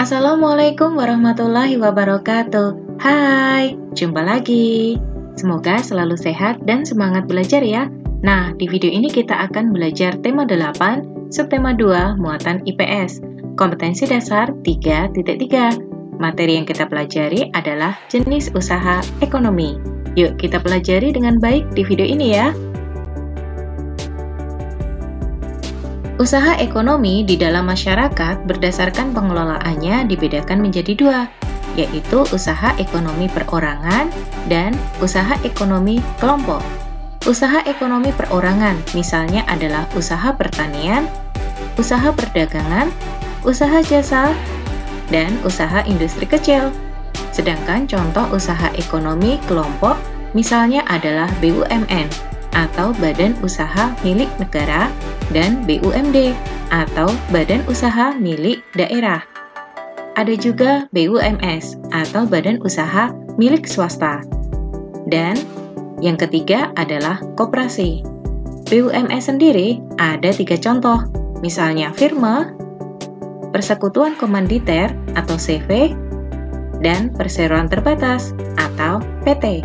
Assalamualaikum warahmatullahi wabarakatuh. Hai, jumpa lagi. Semoga selalu sehat dan semangat belajar ya. Nah, di video ini kita akan belajar tema 8, subtema 2, muatan IPS. Kompetensi dasar 3.3. Materi yang kita pelajari adalah jenis usaha ekonomi. Yuk kita pelajari dengan baik di video ini ya. Usaha ekonomi di dalam masyarakat berdasarkan pengelolaannya dibedakan menjadi dua, yaitu usaha ekonomi perorangan dan usaha ekonomi kelompok. Usaha ekonomi perorangan misalnya adalah usaha pertanian, usaha perdagangan, usaha jasa, dan usaha industri kecil. Sedangkan contoh usaha ekonomi kelompok misalnya adalah BUMN atau Badan Usaha Milik Negara dan BUMD atau Badan Usaha Milik Daerah. Ada juga BUMS atau Badan Usaha Milik Swasta. Dan yang ketiga adalah koperasi. BUMS sendiri ada 3 contoh, misalnya firma, persekutuan komanditer atau CV, dan perseroan terbatas atau PT.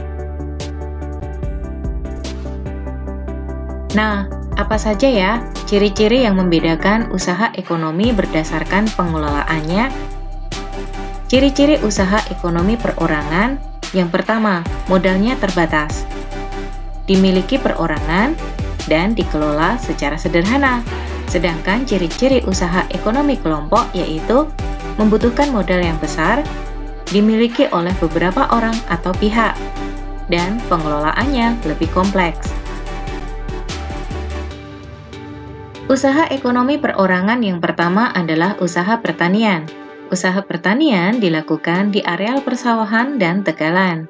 Nah, apa saja ya ciri-ciri yang membedakan usaha ekonomi berdasarkan pengelolaannya? Ciri-ciri usaha ekonomi perorangan, yang pertama, modalnya terbatas, dimiliki perorangan, dan dikelola secara sederhana. Sedangkan ciri-ciri usaha ekonomi kelompok yaitu membutuhkan modal yang besar, dimiliki oleh beberapa orang atau pihak, dan pengelolaannya lebih kompleks. Usaha ekonomi perorangan yang pertama adalah usaha pertanian. Usaha pertanian dilakukan di areal persawahan dan tegalan.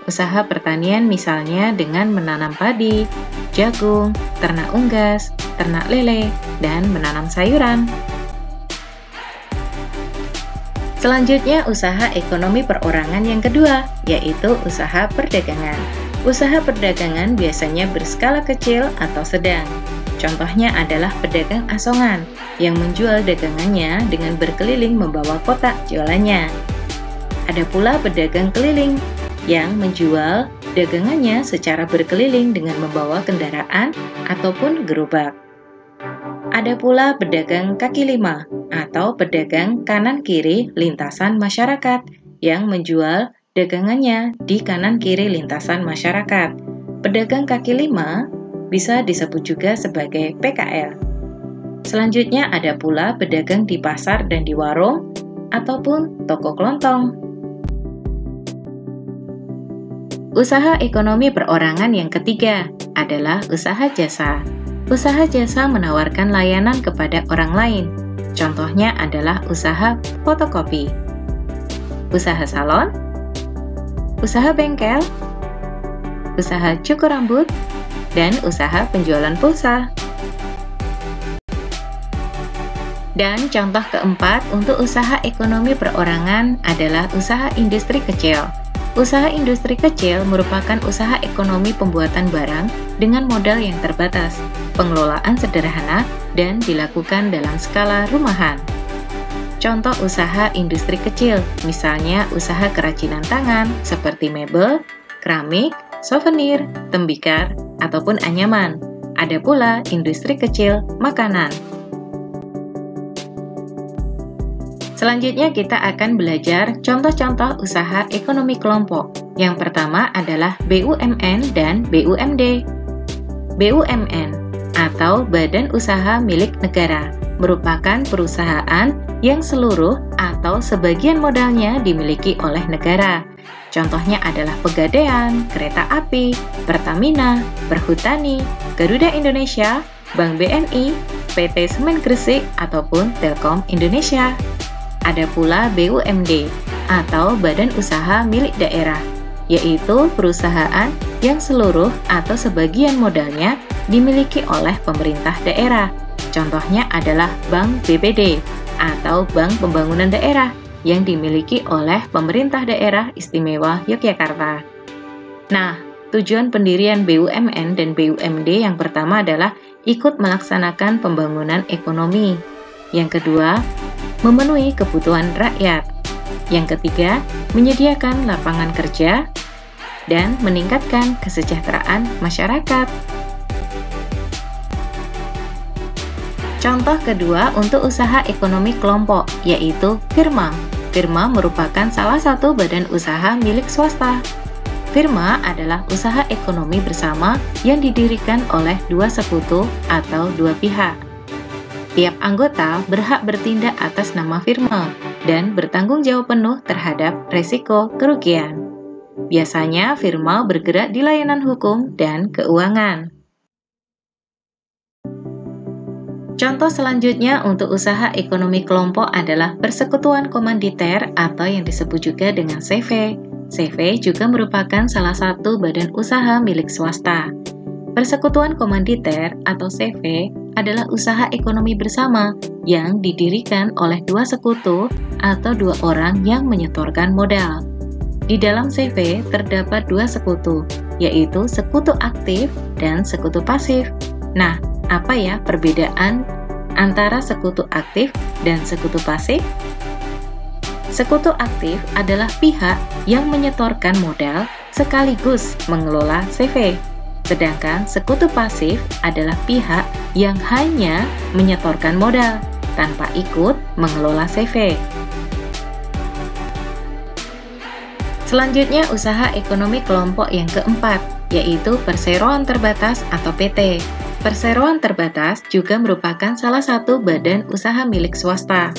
Usaha pertanian misalnya dengan menanam padi, jagung, ternak unggas, ternak lele, dan menanam sayuran. Selanjutnya usaha ekonomi perorangan yang kedua, yaitu usaha perdagangan. Usaha perdagangan biasanya berskala kecil atau sedang. Contohnya adalah pedagang asongan yang menjual dagangannya dengan berkeliling membawa kotak jualannya. Ada pula pedagang keliling yang menjual dagangannya secara berkeliling dengan membawa kendaraan ataupun gerobak. Ada pula pedagang kaki lima atau pedagang kanan kiri lintasan masyarakat yang menjual dagangannya di kanan kiri lintasan masyarakat. Pedagang kaki lima bisa disebut juga sebagai PKL. Selanjutnya ada pula pedagang di pasar dan di warung ataupun toko kelontong. Usaha ekonomi perorangan yang ketiga adalah usaha jasa. Usaha jasa menawarkan layanan kepada orang lain. Contohnya adalah usaha fotokopi, usaha salon, usaha bengkel, usaha cukur rambut, dan usaha penjualan pulsa. Dan contoh keempat untuk usaha ekonomi perorangan adalah usaha industri kecil. Usaha industri kecil merupakan usaha ekonomi pembuatan barang dengan modal yang terbatas, pengelolaan sederhana, dan dilakukan dalam skala rumahan. Contoh usaha industri kecil, misalnya usaha kerajinan tangan seperti mebel, keramik, souvenir, tembikar, ataupun anyaman. Ada pula industri kecil makanan. Selanjutnya kita akan belajar contoh-contoh usaha ekonomi kelompok. Yang pertama adalah BUMN dan BUMD. BUMN atau Badan Usaha Milik Negara merupakan perusahaan yang seluruh atau sebagian modalnya dimiliki oleh negara. Contohnya adalah Pegadaian, Kereta Api, Pertamina, Perhutani, Garuda Indonesia, Bank BNI, PT Semen Gresik, ataupun Telkom Indonesia. Ada pula BUMD atau Badan Usaha Milik Daerah, yaitu perusahaan yang seluruh atau sebagian modalnya dimiliki oleh pemerintah daerah. Contohnya adalah Bank BPD atau Bank Pembangunan Daerah yang dimiliki oleh pemerintah daerah istimewa Yogyakarta. Nah, tujuan pendirian BUMN dan BUMD yang pertama adalah ikut melaksanakan pembangunan ekonomi. Yang kedua, memenuhi kebutuhan rakyat. Yang ketiga, menyediakan lapangan kerja dan meningkatkan kesejahteraan masyarakat. Contoh kedua untuk usaha ekonomi kelompok, yaitu firma. Firma merupakan salah satu badan usaha milik swasta. Firma adalah usaha ekonomi bersama yang didirikan oleh dua sekutu atau dua pihak. Tiap anggota berhak bertindak atas nama firma dan bertanggung jawab penuh terhadap risiko kerugian. Biasanya firma bergerak di layanan hukum dan keuangan. Contoh selanjutnya untuk usaha ekonomi kelompok adalah persekutuan komanditer atau yang disebut juga dengan CV. CV juga merupakan salah satu badan usaha milik swasta. Persekutuan komanditer atau CV adalah usaha ekonomi bersama yang didirikan oleh dua sekutu atau dua orang yang menyetorkan modal. Di dalam CV terdapat dua sekutu, yaitu sekutu aktif dan sekutu pasif. Nah, apa ya perbedaan antara sekutu aktif dan sekutu pasif? Sekutu aktif adalah pihak yang menyetorkan modal sekaligus mengelola CV. Sedangkan sekutu pasif adalah pihak yang hanya menyetorkan modal tanpa ikut mengelola CV. Selanjutnya usaha ekonomi kelompok yang keempat, yaitu perseroan terbatas atau PT. Perseroan terbatas juga merupakan salah satu badan usaha milik swasta.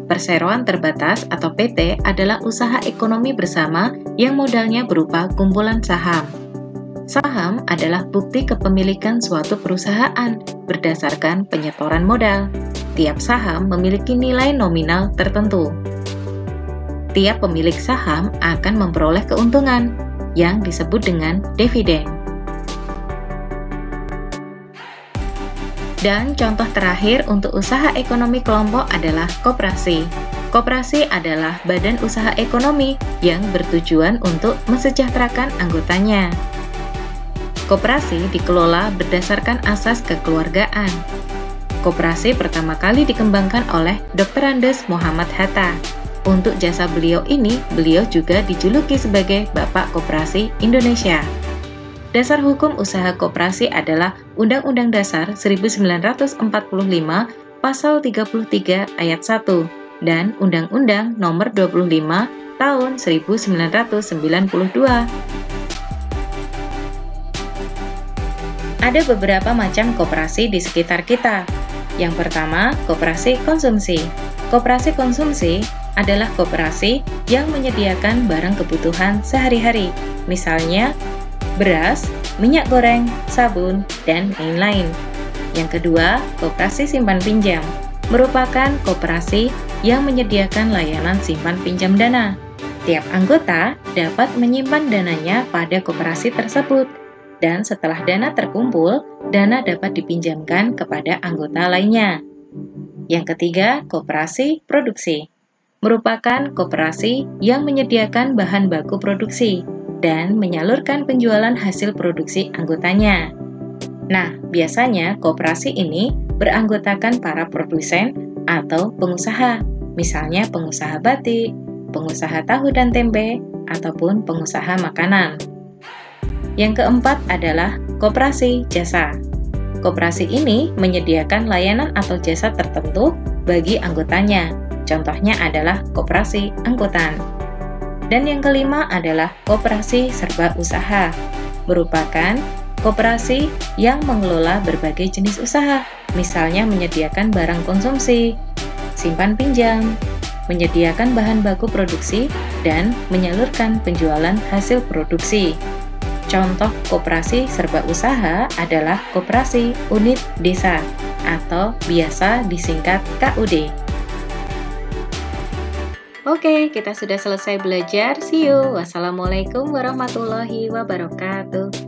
Perseroan terbatas atau PT adalah usaha ekonomi bersama yang modalnya berupa kumpulan saham. Saham adalah bukti kepemilikan suatu perusahaan berdasarkan penyetoran modal. Tiap saham memiliki nilai nominal tertentu. Tiap pemilik saham akan memperoleh keuntungan yang disebut dengan dividen. Dan contoh terakhir untuk usaha ekonomi kelompok adalah koperasi. Koperasi adalah badan usaha ekonomi yang bertujuan untuk mensejahterakan anggotanya. Koperasi dikelola berdasarkan asas kekeluargaan. Koperasi pertama kali dikembangkan oleh Dr. Andes Muhammad Hatta. Untuk jasa beliau ini, beliau juga dijuluki sebagai Bapak Koperasi Indonesia. Dasar hukum usaha koperasi adalah Undang-Undang Dasar 1945 Pasal 33 Ayat 1 dan Undang-Undang Nomor 25 Tahun 1992. Ada beberapa macam koperasi di sekitar kita. Yang pertama, koperasi konsumsi. Koperasi konsumsi adalah koperasi yang menyediakan barang kebutuhan sehari-hari, misalnya beras, minyak goreng, sabun, dan lain-lain. Yang kedua, koperasi simpan pinjam merupakan koperasi yang menyediakan layanan simpan pinjam dana. Tiap anggota dapat menyimpan dananya pada koperasi tersebut, dan setelah dana terkumpul, dana dapat dipinjamkan kepada anggota lainnya. Yang ketiga, koperasi produksi merupakan koperasi yang menyediakan bahan baku produksi dan menyalurkan penjualan hasil produksi anggotanya. Nah, biasanya koperasi ini beranggotakan para produsen atau pengusaha, misalnya pengusaha batik, pengusaha tahu dan tempe, ataupun pengusaha makanan. Yang keempat adalah koperasi jasa. Koperasi ini menyediakan layanan atau jasa tertentu bagi anggotanya. Contohnya adalah koperasi angkutan. Dan yang kelima adalah koperasi serba usaha. Merupakan koperasi yang mengelola berbagai jenis usaha, misalnya menyediakan barang konsumsi, simpan pinjam, menyediakan bahan baku produksi, dan menyalurkan penjualan hasil produksi. Contoh koperasi serba usaha adalah koperasi unit desa atau biasa disingkat KUD. Oke, kita sudah selesai belajar. See you. Wassalamualaikum warahmatullahi wabarakatuh.